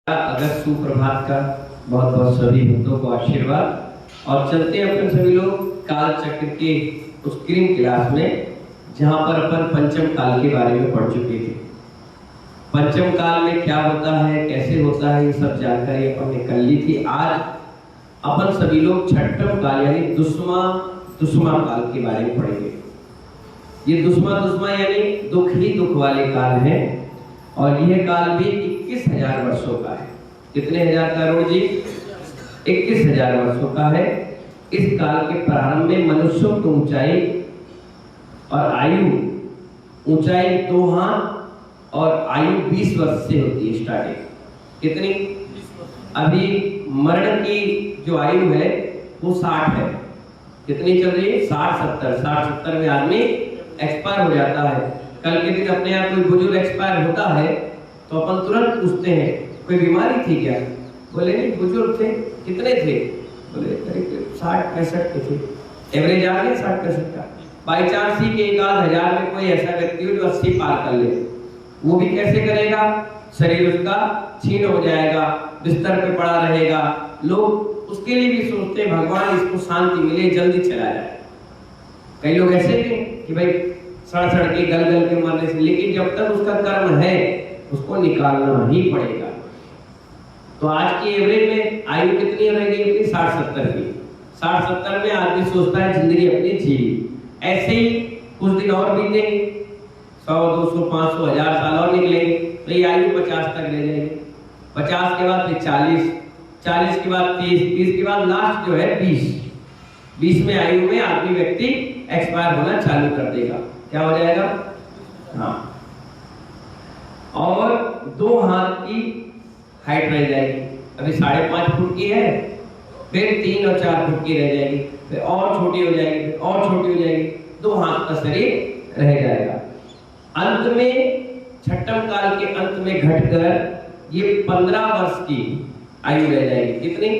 अगस्त सुप्रभात का बहुत बहुत सभी भक्तों को आशीर्वाद। और चलते हैं अपन सभी लोग काल चक्र के उस क्रीम क्लास में जहां पर अपन पंचम काल के बारे में पढ़ चुके थे। पंचम काल में क्या होता है, कैसे होता है, ये सब जानकारी अपन ने कर ली थी। आज अपन सभी लोग छठम काल यानी दुष्मा काल के बारे में पढ़ेंगे। ये दुष्मा यानी दुख ही दुख वाले काल है और यह काल भी 21,000 वर्षों का है। कितने हजार का रोज जी? 21,000 वर्षों का है। इस काल के प्रारंभ में मनुष्यों की ऊंचाई और आयु, ऊंचाई 2 हाथ और आयु 20 वर्ष से होती है स्टार्टिंग। कितनी? अभी मरण की जो आयु है वो 60 है। कितनी चल रही है? 60-70 में आदमी एक्सपायर हो जाता है। कल के दिन अपने यहाँ कोई बुजुर्ग एक्सपायर होता है तो अपन तुरंत पूछते हैं कोई बीमारी थी क्या? बोले नहीं, बुजुर्ग थे। कितने थे? बोले करीब 60-65 के थे। एवरेज आ गया 60-65 का। बाई चांस ही के 1,000 में कोई ऐसा व्यक्ति हो जो 80 पार कर ले, वो भी कैसे करेगा? शरीर उसका छीन हो जाएगा, बिस्तर पे पड़ा रहेगा। लोग उसके लिए भी सोचते हैं भगवान इसको शांति मिले, जल्दी चला जाए। कई लोग ऐसे भी कि भाई सड़ के गल के मरने से, लेकिन जब तक उसका कर्म है उसको निकालना ही पड़ेगा। तो आज की एवरेज में आयु कितनी रहेगी अपनी? 60-70 की। 60-70 में आदमी सोचता है जिंदगी अपनी जी। ऐसे ही कुछ दिन और बीतेंगे, 100-200 500 1000 साल और निकलेंगे तो ये आयु 50 तक रह जाएगी। 50 के बाद फिर 40 के बाद 30 के बाद लास्ट जो है 20 में आयु में आदमी व्यक्ति एक्सपायर होना चालू कर देगा। क्या हो जाएगा? हाँ। और 2 हाथ की हाइट रह जाएगी। अभी 5.5 फुट की है, फिर 3 और 4 फुट की रह जाएगी, फिर और छोटी हो जाएगी, फिर और छोटी हो जाएगी। 2 हाथ का शरीर रह जाएगा। अंत में छठम काल के अंत में घटकर ये 15 वर्ष की आयु रह जाएगी। कितनी?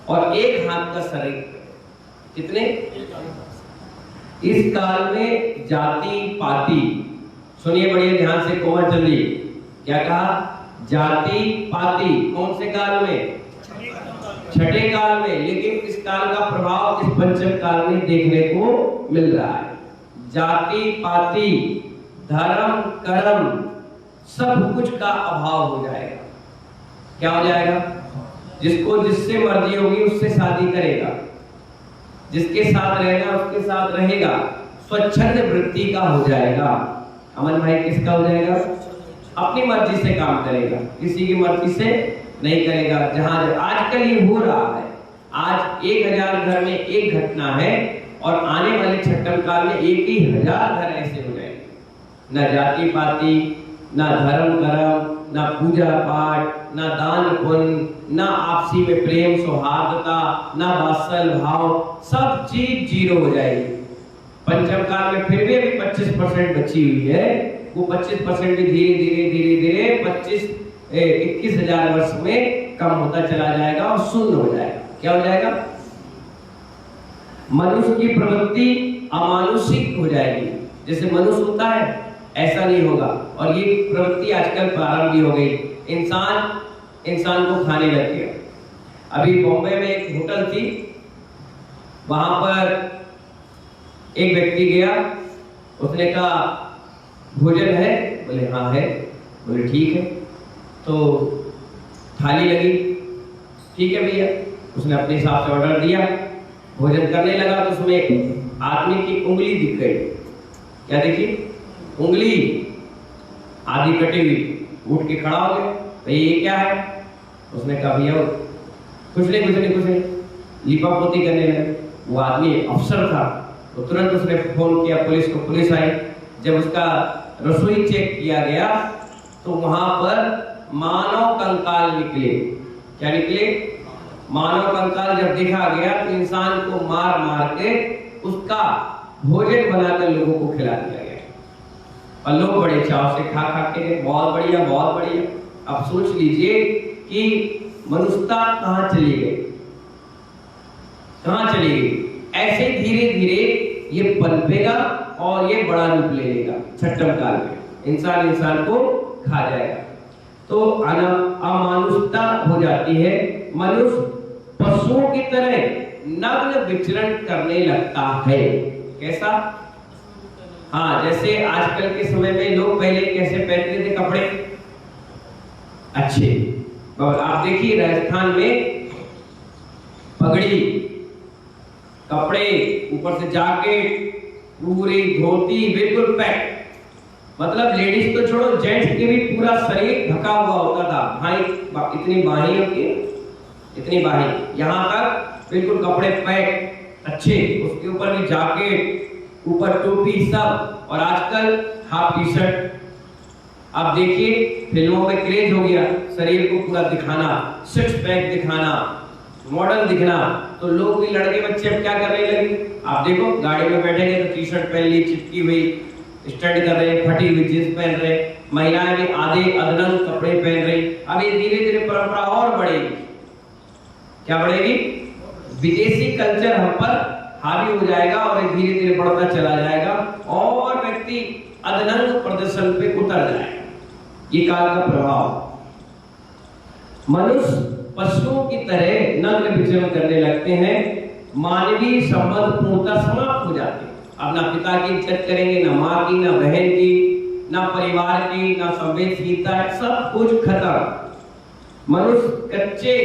और 1 हाथ का शरीर। कितने? इस काल में जाति पाति, सुनिए बढ़िया ध्यान से, कोमल चंदी क्या कहा? जाति पाति। कौन से काल में? छठे काल में। लेकिन इस काल का प्रभाव इस पंचम काल में देखने को मिल रहा है। जाति पाति, धर्म कर्म, सब कुछ का अभाव हो जाएगा। क्या हो जाएगा? जिसको जिससे मर्जी होगी उससे शादी करेगा, जिसके साथ रहना उसके साथ रहेगा। स्वच्छंद वृत्ति का हो जाएगा। अमन भाई किसका हो जाएगा? अपनी मर्जी से काम करेगा, किसी की मर्जी से नहीं करेगा। जहां आजकल ये हो रहा है, आज 1000 घर में एक घटना है और आने वाले छठम काल में 1000 घर ऐसे हो जाएंगे। न जाति पाति, न धर्म कर्म, न पूजा पाठ, न दान पुण्य, न आपसी में प्रेम सौहार्दता, न वात्सल भाव, सब चीज जीरो हो जाएगी। पंचम काल में फिर भी अभी 25% बची हुई है। वो 25% भी धीरे धीरे 21,000 वर्ष में कम होता चला जाएगा और शून्य हो जाएगा। क्या हो जाएगा? मनुष्य की प्रवृत्ति अमानुषिक हो जाएगी। जैसे मनुष्य होता है ऐसा नहीं होगा। और ये प्रवृत्ति आजकल प्रारंभ भी हो गई। इंसान को खाने लग गया। अभी बॉम्बे में एक होटल थी, वहां पर एक व्यक्ति गया, उसने कहा भोजन है? बोले हाँ है। बोले ठीक है। तो थाली लगी, ठीक है भैया। उसने अपने हिसाब से ऑर्डर दिया, भोजन करने लगा तो उसमें एक आदमी की उंगली दिख गई। क्या देखी? उंगली आधी कटी हुई। उठ के खड़ा हो गया, भाई ये क्या है? उसने कहा भैया कुछ नहीं, लिपा पोती करने लगे। वो आदमी अफसर था, तो तुरंत उसने फोन किया पुलिस को। पुलिस आई। जब उसका रसोई चेक किया गया तो वहां पर मानव कंकाल निकले। क्या निकले? मानव कंकाल जब देखा गया तो इंसान को मार के उसका भोजन बनाकर लोगों को खिला दिया गया और लोग बड़े चाव से खा के बहुत बढ़िया बहुत बढ़िया। अब सोच लीजिए कि मनुष्यता कहां चली गई। ऐसे धीरे धीरे ये पनपेगा और ये बड़ा रूप ले लेगा। छठम काल में इंसान को खा जाएगा। तो अमानुषता हो जाती है। मनुष्य पशुओं की तरह नग्न विचरण करने लगता है। कैसा? हाँ, जैसे आजकल के समय में लोग पहले कैसे पहनते थे कपड़े अच्छे, और आप देखिए राजस्थान में पगड़ी, कपड़े, ऊपर से जैकेट, पूरी धोती बिल्कुल पैक। मतलब लेडीज तो छोड़ो, जेंट्स के भी पूरा शरीर ढका हुआ होता था। भाई इतनी बाही होती है, इतनी बाही, यहाँ तक बिल्कुल कपड़े पैक अच्छे, उसके ऊपर भी जैकेट, ऊपर टोपी सब। और आजकल हाफ टी शर्ट। आप देखिए फिल्मों में क्रेज हो गया शरीर को पूरा दिखाना, सिक्स पैक दिखाना, मॉडल दिखना। तो लोग भी, लड़के बच्चे अब क्या करने लगे, आप देखो गाड़ी में बैठेंगे तो टी शर्ट पहन ली, चिपकी हुई, स्टड कर रहे, फटी हुई जींस पहन रहे। महिलाएं भी आधे अदरंग कपड़े पहन रही। अब ये धीरे धीरे परंपरा और बढ़ेगी। क्या बढ़ेगी? विदेशी कल्चर हम पर हावी हो जाएगा और धीरे धीरे बढ़ता चला जाएगा और व्यक्ति अदनंग प्रदर्शन पे उतर जाएगा। ये काल का प्रभाव। मनुष्य पशुओं की तरह नग्न विचरण करने लगते हैं। मानवीय संबंध पूर्णतः समाप्त हो जाते हैं। अब ना पिता की इज्जत करेंगे, ना माँ की, ना बहन की, ना परिवार की, ना संवेदनशीलता, सब कुछ खत्म। मनुष्य कच्चे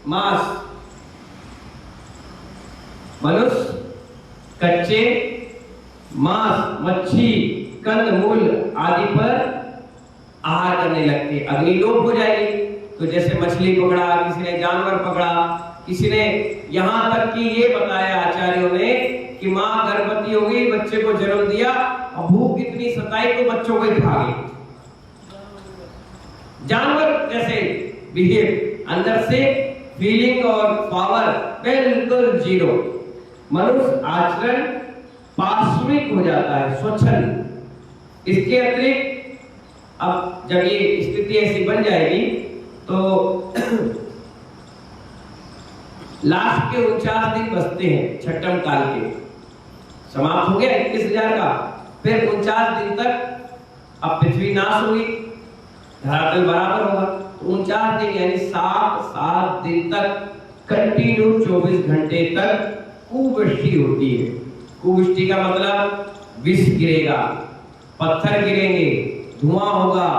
मांस, मच्छी, कंदमूल आदि पर आहार करने लगते। अग्निलोप हो जाएगी। तो जैसे मछली पकड़ा, किसी ने जानवर पकड़ा, किसी ने, यहाँ तक कि ये बताया आचार्यों ने कि माँ गर्भवती हो गई, बच्चे को जन्म दिया और भूख इतनी सताई तो बच्चों को ही खा गई। जानवर जैसे बिहेव, अंदर से फीलिंग और पावर बिल्कुल जीरो। मनुष्य आचरण पाश्विक हो जाता है, स्वच्छंद। इसके अतिरिक्त अब जब ये स्थिति ऐसी बन जाएगी तो लास्ट के 49 दिन बचते हैं छठम काल के, समाप्त हो गया 21,000 का। फिर 49 दिन तक अब पृथ्वी नाश होगी, धरातल बराबर होगा। तो 49 दिन यानी 7 दिन तक कंटिन्यू 24 घंटे तक कुवृष्टि होती है। कुवृष्टि का मतलब विष गिरेगा, पत्थर गिरेंगे, धुआं होगा,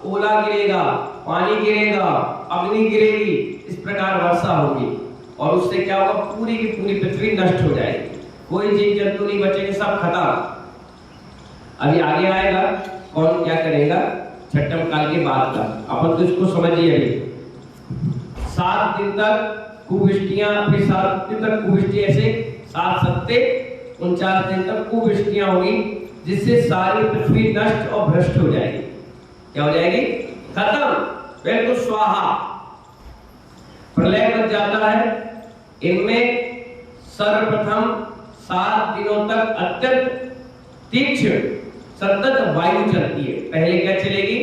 ओला गिरेगा, पानी गिरेगा, अग्नि गिरेगी, इस प्रकार वर्षा होगी। और उससे क्या होगा, पूरी की पूरी पृथ्वी नष्ट हो जाएगी, कोई जीव जंतु नहीं बचेंगे, सब खत्म। अभी आगे आएगा कौन क्या करेगा छठम काल के बाद का, अपन तो इसको समझिए। अभी 7 दिन तक कुवृष्टियां, फिर 7 दिन तक कुवृष्टि, ऐसे 7 सत्ते 49 दिन तक कुवृष्टियां होगी, जिससे सारी पृथ्वी नष्ट और भ्रष्ट हो जाएगी। क्या हो जाएगी? खत्म, बिल्कुल स्वाहा। प्रलय बच जाता है। इनमें सर्वप्रथम 7 दिनों तक अत्यंत तीक्ष्ण सतत वायु चलती है। पहले क्या चलेगी?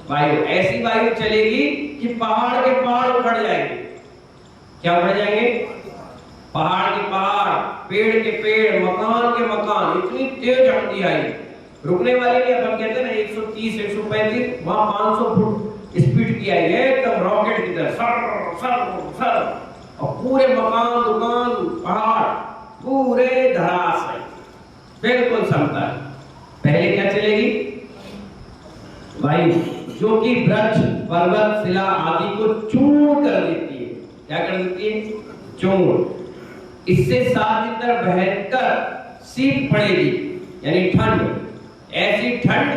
वायु। ऐसी वायु चलेगी कि पहाड़ के पहाड़ उखड़ जाएंगे। क्या उखड़ जाएंगे? पहाड़ के पहाड़, पेड़ के पेड़, मकान के मकान। इतनी तेज आंधी आई, रुकने वाली नहीं। अपन कहते हैं ना 130 135, वहां 500 फुट स्पीड की आई है, एकदम रॉकेट की तरह, सर सर सर। और पूरे मकान, दुकान, पहाड़ पूरे धराशायी, बिल्कुल समतल। पहले क्या चलेगी? वायु, जो कि वृक्ष, पर्वत, शिला आदि को चूर्ण कर देती है। क्या कर देती है? चूर्ण। इससे 7 दिन तक भयंकर शीत पड़ेगी, यानी ठंड। ऐसी ठंड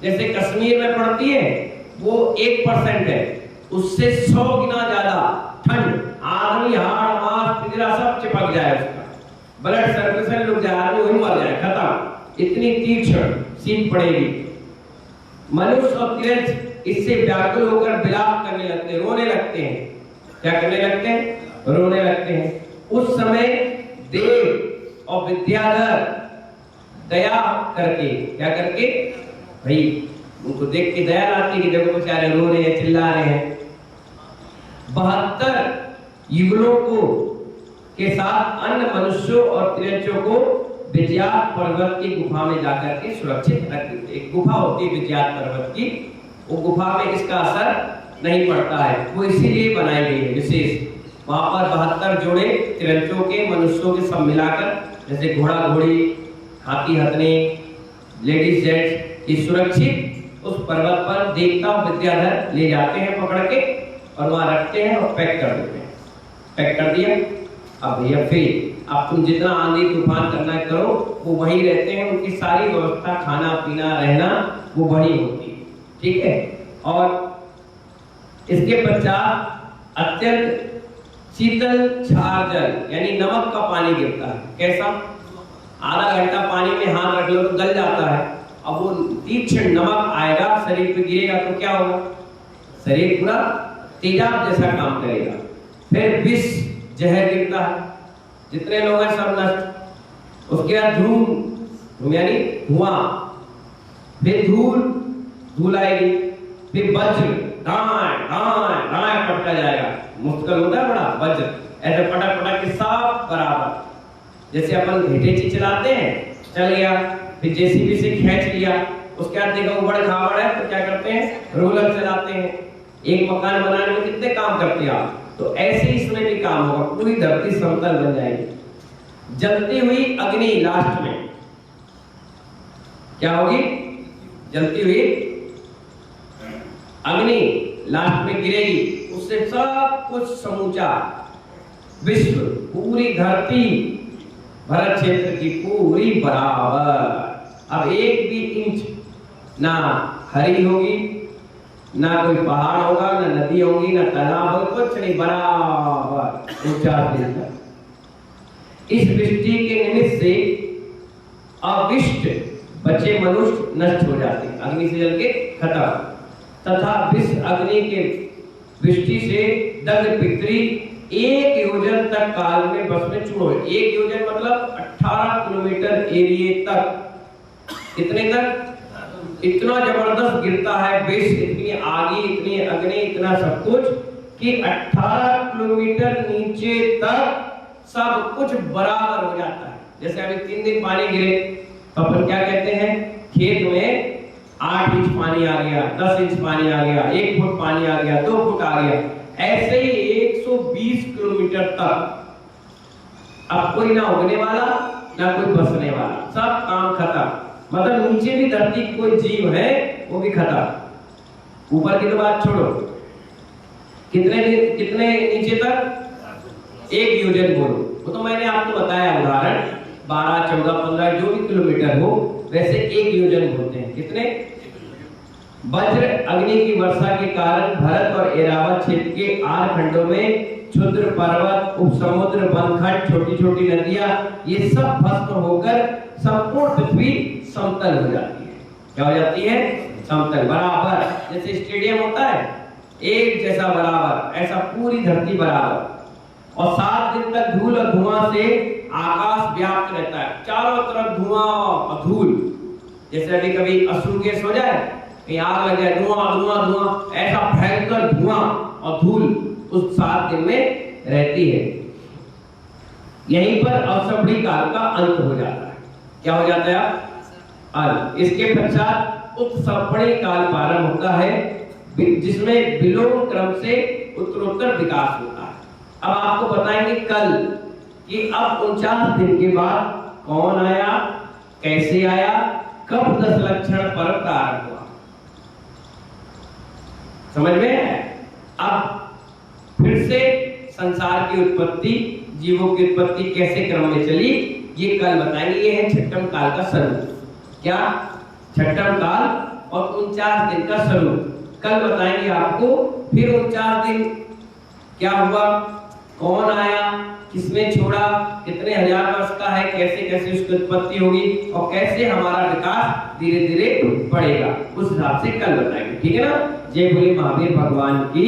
जैसे कश्मीर में पड़ती है वो 1% है, उससे 100 गुना ज्यादा ठंड। आदमी हाड़ मांस पिंजरा सब चिपक जाए, उसका ब्लड सर्कुलेशन रुक जाए, आदमी वही मर जाए, खत्म। इतनी तीक्ष्ण शीत पड़ेगी। मनुष्य और तिरछ इससे व्याकुल होकर विलाप करने लगते हैं, रोने लगते हैं। क्या करने लगते हैं? रोने लगते हैं। उस समय देव और विद्याधर दया करके, क्या करके भाई, उनको देख के दया आती कि देखो बेचारे रो रहे हैं, चिल्ला रहे हैं। 72 युगलों को के साथ अन्य मनुष्यों और तिरछों को विजयात पर्वत की गुफा में जाकर के सुरक्षित रख देते। एक गुफा होती है विजयात पर्वत की, वो गुफा में इसका असर नहीं पड़ता है, वो इसीलिए बनाई गई है विशेष। वहां पर 72 जोड़े तिरंचों के, मनुष्यों के सब मिलाकर, जैसे घोड़ा घोड़ी, हाथी हथनी, लेडीज जेंट्स की सुरक्षित उस पर्वत पर देवता विद्याधर ले जाते हैं पकड़ के और वहां रखते हैं और पैक कर देते हैं। पैक कर दिया, अब भैया फिर अब तुम जितना आंधी तूफान करना करो, वो वहीं रहते हैं, उनकी सारी व्यवस्था, खाना पीना रहना वो वहीं होती है, ठीक है। और इसके पश्चात अत्यंत शीतल क्षार जल यानी नमक का पानी गिरता है। कैसा? आधा घंटा पानी में हाथ रख लो तो गल जाता है। अब वो तीक्ष्ण नमक आएगा, शरीर पे गिरेगा तो क्या होगा? शरीर पूरा तेजाब जैसा काम करेगा। फिर विष जहर गिरता है, जितने लोग हैं सब नष्ट। उसके बाद धूम यानी धुआं, फिर धूल आएगी, फिर वज्र दाएं पटका जाएगा। मुश्किल होता है बड़ा वज्र, ऐसे पटक पटक के सब बराबर, जैसे अपन घेटे चलाते हैं, चल गया, फिर जेसीबी से खींच लिया, उसके बाद देखा उबड़ खाबड़ है तो क्या करते हैं? रोलर चलाते हैं। एक मकान बनाने में कितने काम करते हैं आप, तो ऐसे ही इसमें भी काम होगा, पूरी धरती समतल बन जाएगी। जलती हुई अग्नि लास्ट में क्या होगी? जलती हुई अग्नि लास्ट में गिरेगी, उससे सब कुछ समूचा विश्व, पूरी धरती भरत क्षेत्र की पूरी बराबर। अब एक भी इंच ना हरी होगी, ना कोई पहाड़ होगा, ना नदी होगी, ना तालाब होगा, कुछ नहीं, बराबर ऊंचा दिखता। इस वृष्टि के निमित्त से अविष्ट बचे मनुष्य नष्ट हो जाते हैं, अग्नि से जल के खत्म। तथा विष अग्नि के वृष्टि से दग्ध पितरी 1 योजन तक काल में बस में चूर्ण हो। 1 योजन मतलब 18 किलोमीटर एरिए तक। कितने तक? इतना जबरदस्त गिरता है विष, इतनी आगी, इतनी अग्नि, इतना सब कुछ कि 18 किलोमीटर नीचे तक सब कुछ बराबर हो जाता है। जैसे अभी 3 दिन पानी गिरे तो अपन क्या कहते हैं? खेत में 8 इंच पानी आ गया, 10 इंच पानी आ गया, 1 फुट पानी आ गया, 2 फुट आ गया, ऐसे ही 120 किलोमीटर तक। अब कोई ना उगने वाला, ना कोई बसने वाला, सब काम खत्म। मतलब नीचे भी धरती कोई जीव है वो भी खत्म। ऊपर की तो बात छोड़ो, कितने नीचे तक? 1 योजन बोलो, वो तो मैंने आपको बताया उदाहरण, 12, 14, 15 जो भी किलोमीटर हो, वैसे 1 योजन बोलते हैं। कितने? वज्र अग्नि की वर्षा के कारण भरत और एरावत क्षेत्र के 8 खंडों में क्षुद्र पर्वत, उपसमुद्र, वनखंड, छोटी छोटी नदियां, ये सब भस्म होकर संपूर्ण पृथ्वी समतल हो जाती है। क्या हो जाती है? समतल, बराबर। जैसे स्टेडियम होता है एक जैसा बराबर, ऐसा पूरी धरती बराबर। और 7 दिन तक धूल और धुआं से आकाश व्याप्त रहता है, चारों तरफ धुआं और धूल। जैसे अभी कभी अश्रु गैस हो जाए, कहीं आग लग जाए, धुआं, ऐसा भयंकर धुआं और धूल उस 7 दिन में रहती है। यहीं पर अवसंभरी काल का अंत हो जाता है। क्या हो जाता है? अंत। इसके पश्चात उत्संभरी काल प्रारंभ होता है, जिसमें विलोम क्रम से उत्तरोत्तर विकास होता है। अब आपको बताएंगे कल कि अब 49 दिन के बाद कौन आया, कैसे आया, कब 10 लक्षण पर्व प्रारंभ हुआ। समझ में? अब फिर से संसार की उत्पत्ति, जीवों की उत्पत्ति कैसे क्रम में चली, ये कल बताएंगे। ये है छठम काल का स्वरूप। क्या? छठम काल और 49 दिन का स्वरूप कल बताएंगे आपको। फिर 49 दिन क्या हुआ, कौन आया, किसने छोड़ा, कितने हजार वर्ष का है, कैसे कैसे उसकी उत्पत्ति होगी और कैसे हमारा विकास धीरे धीरे बढ़ेगा, उस हिसाब से कल बताएंगे। ठीक है ना? जय बोले महावीर भगवान की।